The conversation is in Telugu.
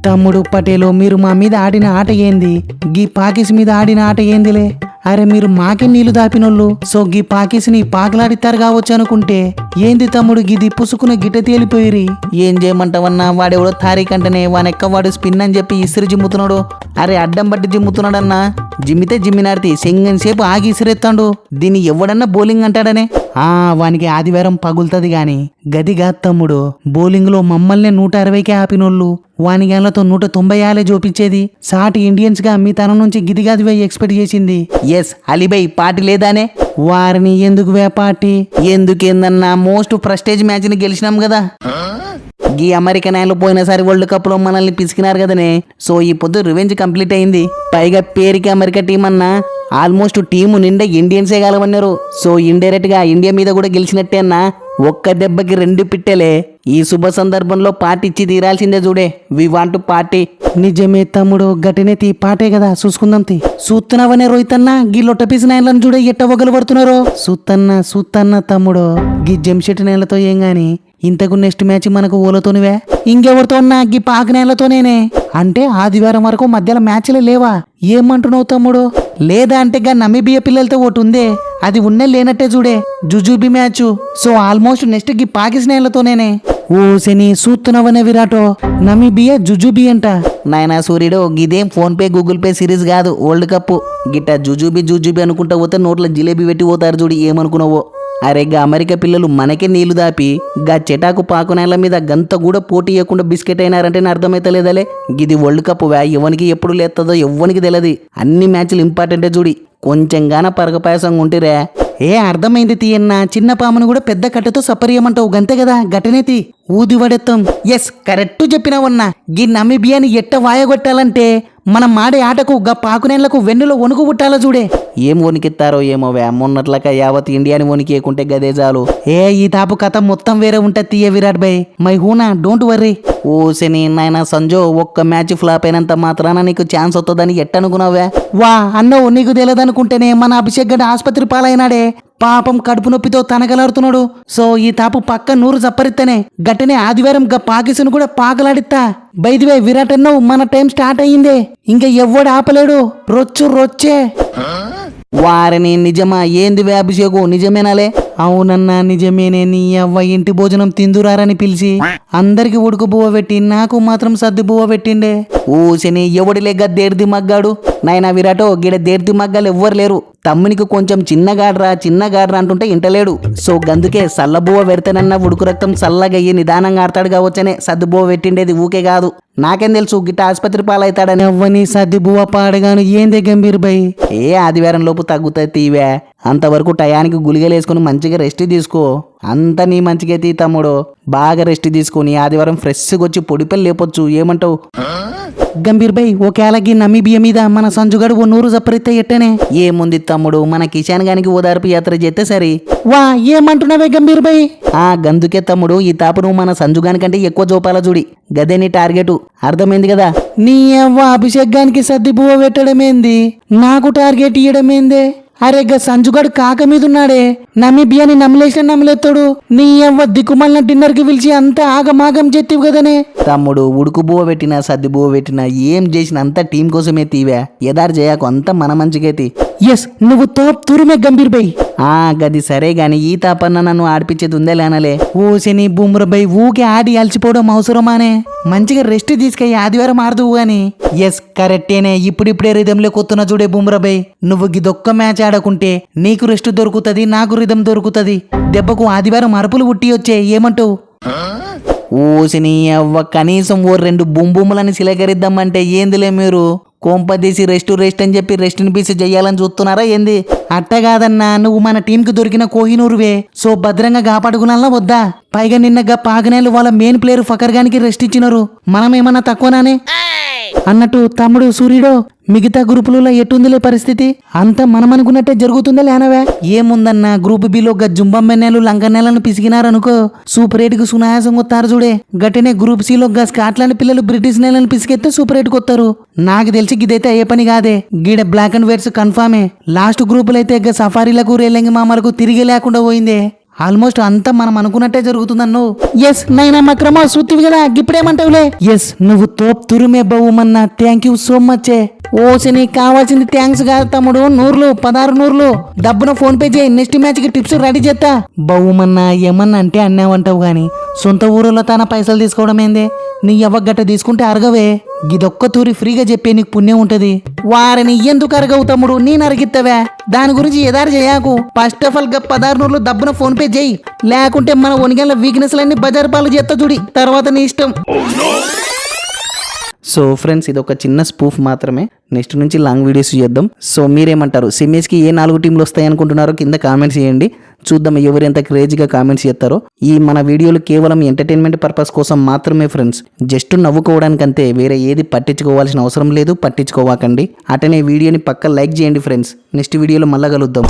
తమ్ముడు పటేలో మీరు మా మీద ఆడిన ఆట ఏంది? గీ పాకిస్ మీద ఆడిన ఆట ఏందిలే? అరే మీరు మాకే నీళ్లు దాపినోళ్ళు, సో గీ పాకిస్ని పాకలాడితారు కావచ్చు అనుకుంటే ఏంది తమ్ముడు గిది పుసుకున్న గిట్ట తేలిపోయిరి. ఏం చేయమంటావన్నా, వాడెవడో తారీఖ్ అంటేనే వానెక్క వాడు స్పిన్ అని చెప్పి ఇసిరి జిమ్ముతున్నాడు. అరే అడ్డం బట్టి జిమ్ముతున్నాడన్నా, జిమ్మితే జిమ్మినాడితే సెంగన్ సేపు ఆగి ఇసిరెత్తాడు. దీన్ని ఎవడన్నా బౌలింగ్ అంటాడనే. వానికి ఆదివారం పగులుతుంది గాని గదిగా తమ్ముడు, బౌలింగ్ లో మమ్మల్ని 160కే ఆపినోళ్ళు వాని గేళ్లతో 190 చూపించేది. సాటి ఇండియన్స్ గా మీ తన నుంచి గిదిగాదివై ఎక్స్పెక్ట్ చేసింది. ఎస్ అలీబై పార్టీ లేదానే? వారిని ఎందుకు పార్టీ ఎందుకేందన్నా, మోస్ట్ ప్రెస్టేజ్ మ్యాచ్ ని గెలిచినాం కదా. ఈ అమెరికన్ ఆయన పోయినసారి వరల్డ్ కప్ లో మనల్ని పిసికినారు కదనే. సో ఈ పొద్దు రివెంజ్ కంప్లీట్ అయింది. పైగా పేరుకి అమెరికా టీం అన్నా ఆల్మోస్ట్ టీము నిండా ఇండియన్సే గెలవన్నారు. సో ఇండైరెక్ట్ గా ఇండియా మీద కూడా గెలిచినట్టే అన్నా. ఒక్క దెబ్బకి 2 పిట్టెలే. ఈ శుభ సందర్భంలో పార్టీ ఇచ్చి తీరాల్సిందే చూడే. We want party. నిజమే తమ్ముడు, గట్టినే తీ పాటే కదా, చూసుకుందాం తీ. సూత్తనవనే రోహిత్ అన్న, గీ లొట్టపీసి నాయలను చూడే ఎట్ట ఒగలు పడుతున్నారో. సూత్తన్న తమ్ముడు, గీ జంషెట్ నేలతో ఏం గాని ఇంతకు నెక్స్ట్ మ్యాచ్ మనకు ఓలతోనివే. ఇంకెవరితో ఉన్నా గీ పాక నేలతోనేనే. అంటే ఆదివారం వరకు మధ్యలో మ్యాచ్లే లేవా? ఏమంటున్నావు తమ్ముడు? లేదా అంటే గా నమీబియా పిల్లలతో ఒకటి ఉందే, అది ఉన్నే లేనట్టే చూడే, జుజుబి మ్యాచ్. సో ఆల్మోస్ట్ నెక్స్ట్ గీ పాకిస్తాన్లతోనేనే. ఓ శని సూత్తునవనే విరాటో, నమీబియా జుజుబి అంట. నాయనా సూర్యుడు, గిదేం PhonePe Google Pay series కాదు, వరల్డ్ కప్. గిట్ట జుజుబి అనుకుంటా పోతే నోట్ల జిలేబీ పెట్టి పోతారు చూడు. ఏమనుకున్నావో? అరే గా అమెరికా పిల్లలు మనకే నీళ్లు దాపి గా చెటాకు పాకునేళ్ల మీద గంత కూడా పోటీ ఇవ్వకుండా బిస్కెట్ అయినారంటే అర్థమైతలేదలే. గిది వరల్డ్ కప్ వ్యా, ఎవరికి ఎప్పుడు లేస్తుందో ఎవ్వనికి తెలియదు. అన్ని మ్యాచ్లు ఇంపార్టెంటే చూడి. కొంచెం గాన పరగపాయసంగా ఉంటిరే. అర్థమైంది తీయన్నా, చిన్న పామును కూడా పెద్ద కట్టెతో సపరియమంటావు గంతే కదా, గట్టనేతి ఊది వడెత్తాం. Yes correct చెప్పినావన్నా. గీ నమీబియాని ఎట్ట వాయగొట్టాలంటే మనం మాడే ఆటకు గా పాకునేళ్లకు వెన్నులో వణుకు పుట్టాలా చూడే. ఏం వణికిస్తారో ఏమో వే, మొన్నట్లక యావత్ ఇండియాని వణికేకుంటే గదే చాలు. ఈ తాపు కథ మొత్తం వేరే ఉంటది తీయ విరాట్ భాయ్. మై హూనా డోంట్ వర్రీ. ఓ శని నాయన సంజో, ఒక్క మ్యాచ్ ఫ్లాప్ అయినంత మాత్రాన నీకు ఛాన్స్ వస్తుందని ఎట్టనుకున్నావే? వా అన్నో, నీకు తెలియదనుకుంటేనే మన అభిషేక్ గడ్డ ఆసుపత్రి పాలైనాడే. పాపం కడుపు నొప్పితో తనకలాడుతున్నాడు. సో ఈ తాపు పక్క 100 చప్పరిత్తనే గట్టనే ఆదివారం గా పాకిస్తాన్ కూడా పాకలాడిత్తా. బైదివే విరాట్ అన్నో, మన టైం స్టార్ట్ అయ్యిందే, ఇంకా ఎవ్వడు ఆపలేడు. రొచ్చే వారిని. నిజమా? ఏందివే అభిషేకు, నిజమేనాలే? అవునన్నా నిజమేనే. నీ అవ్వ ఇంటి భోజనం తిందురారని పిలిచి అందరికి ఉడుకు బువ్వ పెట్టి నాకు మాత్రం సర్ది బువ్వ పెట్టిండే. ఊసిని ఎవడిలే గద్దేర్ది మగ్గాడు. నాయనా విరాటో, గిడ దేర్ది మగ్గాలు ఎవ్వరు లేరు. తమ్మునికి కొంచెం చిన్నగాడ్రా అంటుంటే ఇంటలేడు. సో గందుకే సల్లబువ్వ పెడతానన్న ఉడుకు రక్తం చల్లగయ్యి నిదానంగా ఆడతాడు కావచ్చనే సర్దిబువ్వ పెట్టిండేది. ఊకే కాదు, నాకేం తెలుసు గిట్ట ఆసుపత్రి పాలవుతాడని. ఎవ్వని సర్దిబువ్వ పాడగాను ఏందే గంభీర్ బై. ఆదివారం లోపు తగ్గుతాయి తీవే. అంతవరకు టయానికి గులిగలేసుకుని మంచిగా రెస్ట్ తీసుకో. అంత నీ మంచిగా తీ తమ్ముడు. బాగా రెస్ట్ తీసుకుని ఆదివారం ఫ్రెష్గా వచ్చి పొడిపల్లి లేపొచ్చు. ఏమంటావు గంభీర్ బై? ఒకేలాగి నమీబియా మీద మన సంజుగాడు 100 చప్పరితే ఎట్టనే. ఏముంది తమ్ముడు, మన కిషాన్ గానికి ఓదార్పు యాత్ర చేస్తే సరే. వా ఏమంటున్నావే గంభీర్ బై? గందుకే తమ్ముడు, ఈ తాపు నువ్వు మన సంజుగాని కంటే ఎక్కువ చూపాల చూడి. గదే నీ టార్గెట్, అర్థమైంది కదా? నీ అవ్వ అభిషేక్ గానికి సర్ది బువ్వ పెట్టడమేంది, నాకు టార్గెట్ ఇయ్యడమేందే? అరే గా సంజుగాడు కాక మీద ఉన్నాడే, నమీబియాని నమ్మలేస్తాడు. నీ అవ్వ దిక్కుమల్న డిన్నర్ కి పిలిచి అంతా ఆగమాగం చెత్తివి కదనే. తమ్ముడు, ఉడుకు బువ్వ పెట్టినా సర్ది బువ్వ పెట్టినా ఏం చేసిన అంతా టీం కోసమే తీవా. ఎదారు చేయకు, అంతా మన మంచిగైతి. ఎస్ నువ్వు తోప్ తురుమే గంభీర్ బై. గది సరే గాని ఈ తాపన్న నన్ను ఆడిపించేది ఉందే లేనలే. ఓసిని బుమ్ర బై, ఊకే ఆడి అలసిపోవడం అవసరమానే? మంచిగా రెస్ట్ తీసుకయ్యి ఆదివారం ఆడదువు గాని. ఎస్ కరెక్టేనే. ఇప్పుడిప్పుడే రిధంలో కొత్తున్నా చూడే బుమ్ర బై. నువ్వు గిదొక్క మ్యాచ్ ఆడకుంటే నీకు రెస్ట్ దొరుకుతుంది, నాకు రిధం దొరుకుతుంది. దెబ్బకు ఆదివారం అరుపులు ఉట్టి వచ్చే. ఏమంటావు? ఓసిని అవ్వ, కనీసం 2 బుంబుములని సిలకరిద్దామంటే ఏందిలే మీరు? కోంపదీసి రెస్ట్ అని చెప్పి రెస్ట్ని పీసి చెయ్యాలని చూస్తున్నారా ఏంది? అట్టగాదన్నా, నువ్వు మన టీంకి దొరికిన కోహినూరువే. సో భద్రంగా కాపాడుకున్నా వద్దా? పైగా నిన్నగా పాగనేలు వాళ్ళ మెయిన్ ప్లేయర్ ఫకర్ గానికి రెస్ట్ ఇచ్చినారు. మనం ఏమన్నా తక్కువనానే? అన్నట్టు తమ్ముడు సూర్యుడో, మిగతా గ్రూపులలో ఎట్టుందిలే పరిస్థితి? అంతా మనం అనుకున్నట్టే జరుగుతుందా లేనవే? ఏముందన్నా, గ్రూప్ బిలో జుంబమ్మెన్నెలు లంకన్నెలను పిసికినారనుకో సూపర్ 8కు సునాయాసం కొత్తారు చూడే. గట్టనే గ్రూప్ సిలో స్కాట్లాండ్ పిల్లలు బ్రిటిష్ నేలను పిసికెత్తే సూపర్ 8కు వస్తారు. నాకు తెలిసి గిదైతే అయ్యే పని కాదే. గీడ బ్లాక్ అండ్ వైట్స్ కన్ఫామే. లాస్ట్ గ్రూపులైతే సఫారీలకు రేలంగి మామలకు తిరిగి లేకుండా పోయిందే. ఆల్మోస్ట్ అంతా మనం అనుకున్నట్టే జరుగుతుందన్ను. ఎస్ నైనా మక్రమా సూతివి కదా ఇప్పుడేమంటావులే. ఎస్ నువ్వు తోప్ తురుమే బహుమన్నా, థ్యాంక్ యూ సో మచ్. ఓసి నీకు కావాల్సింది థ్యాంక్స్ కాదు తమ్ముడు, 16 నూర్లు డబ్బున ఫోన్ పే చేయి, నెక్స్ట్ మ్యాచ్ కి టిప్స్ రెడీ చేస్తా. బహుమన్నా ఏమన్నా అంటే అన్నావంటావు గాని సొంత ఊరిలో తన పైసలు తీసుకోవడం ఏందే, నీ ఎవ్వగట్ట తీసుకుంటే అరగవే. గిదొక్క తూరి ఫ్రీగా చెప్పే నీకు పుణ్యం ఉంటది. వారిని ఎందుకు అరగవు తమ్ముడు, నేను అరిగిత్తవే. దాని గురించి ఎదారు చేయకు. ఫస్ట్ ఆఫ్ ఆల్ 16 నూర్లు డబ్బున ఫోన్ పే చేయి, లేకుంటే మన ఒనిగల వీక్నెస్ లన్నీ బజార్ పాలు చేస్తా చూడి, తర్వాత నీ ఇష్టం. సో ఫ్రెండ్స్ ఇది ఒక చిన్న స్పూఫ్ మాత్రమే, నెక్స్ట్ నుంచి లాంగ్ వీడియోస్ చేద్దాం. సో మీరేమంటారు, సెమీస్కి ఏ 4 టీంలు వస్తాయి అనుకుంటున్నారో కింద కామెంట్స్ చేయండి, చూద్దాం ఎవరు ఎంత క్రేజీగా కామెంట్స్ చేస్తారో. ఈ మన వీడియోలు కేవలం ఎంటర్టైన్మెంట్ పర్పస్ కోసం మాత్రమే ఫ్రెండ్స్, జస్ట్ నవ్వుకోవడానికి అంతే, వేరే ఏది పట్టించుకోవాల్సిన అవసరం లేదు, పట్టించుకోవాకండి. అటనే వీడియోని పక్క లైక్ చేయండి ఫ్రెండ్స్. నెక్స్ట్ వీడియోలో మళ్ళా కలుద్దాం.